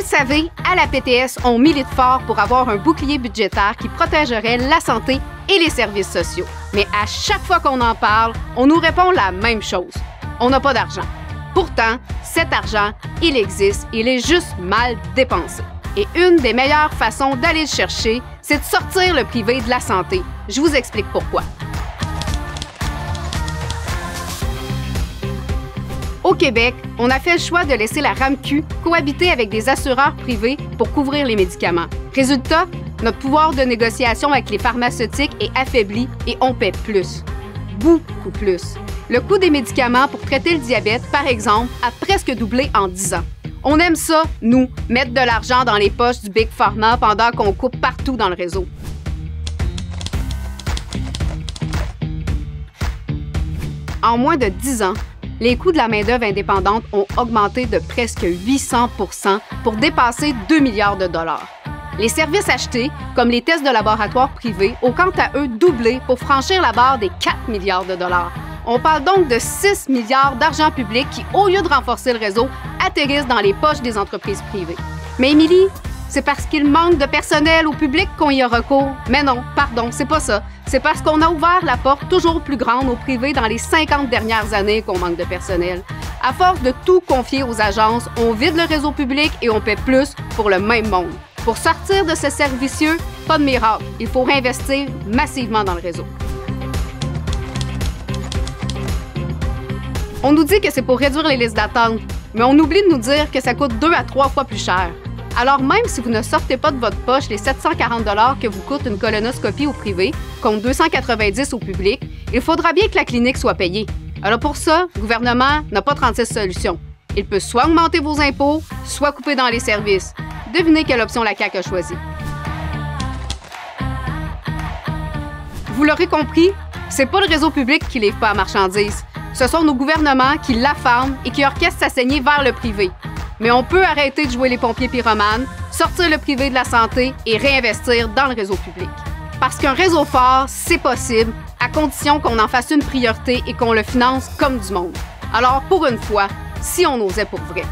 savez, à la PTS, on milite fort pour avoir un bouclier budgétaire qui protégerait la santé et les services sociaux. Mais à chaque fois qu'on en parle, on nous répond la même chose. On n'a pas d'argent. Pourtant, cet argent, il existe, il est juste mal dépensé. Et une des meilleures façons d'aller le chercher, c'est de sortir le privé de la santé. Je vous explique pourquoi. Au Québec, on a fait le choix de laisser la RAMQ cohabiter avec des assureurs privés pour couvrir les médicaments. Résultat, notre pouvoir de négociation avec les pharmaceutiques est affaibli et on paie plus. Beaucoup plus. Le coût des médicaments pour traiter le diabète, par exemple, a presque doublé en 10 ans. On aime ça, nous, mettre de l'argent dans les poches du Big Pharma pendant qu'on coupe partout dans le réseau. En moins de 10 ans, les coûts de la main-d'œuvre indépendante ont augmenté de presque 800 % pour dépasser 2 milliards de dollars. Les services achetés, comme les tests de laboratoire privés, ont quant à eux doublé pour franchir la barre des 4 milliards de dollars. On parle donc de 6 milliards d'argent public qui, au lieu de renforcer le réseau, atterrissent dans les poches des entreprises privées. Mais Émilie, c'est parce qu'il manque de personnel au public qu'on y a recours. Mais non, pardon, c'est pas ça. C'est parce qu'on a ouvert la porte toujours plus grande au privé dans les 50 dernières années qu'on manque de personnel. À force de tout confier aux agences, on vide le réseau public et on paie plus pour le même monde. Pour sortir de ce cercle vicieux, pas de miracle. Il faut réinvestir massivement dans le réseau. On nous dit que c'est pour réduire les listes d'attente, mais on oublie de nous dire que ça coûte 2 à 3 fois plus cher. Alors même si vous ne sortez pas de votre poche les 740 $ que vous coûte une colonoscopie au privé, contre 290 au public, il faudra bien que la clinique soit payée. Alors pour ça, le gouvernement n'a pas 36 solutions. Il peut soit augmenter vos impôts, soit couper dans les services. Devinez quelle option la CAQ a choisie. Vous l'aurez compris, c'est pas le réseau public qui livre pas la marchandise. Ce sont nos gouvernements qui l'affarment et qui orchestrent sa saignée vers le privé. Mais on peut arrêter de jouer les pompiers pyromanes, sortir le privé de la santé et réinvestir dans le réseau public. Parce qu'un réseau fort, c'est possible, à condition qu'on en fasse une priorité et qu'on le finance comme du monde. Alors, pour une fois, si on osait pour vrai.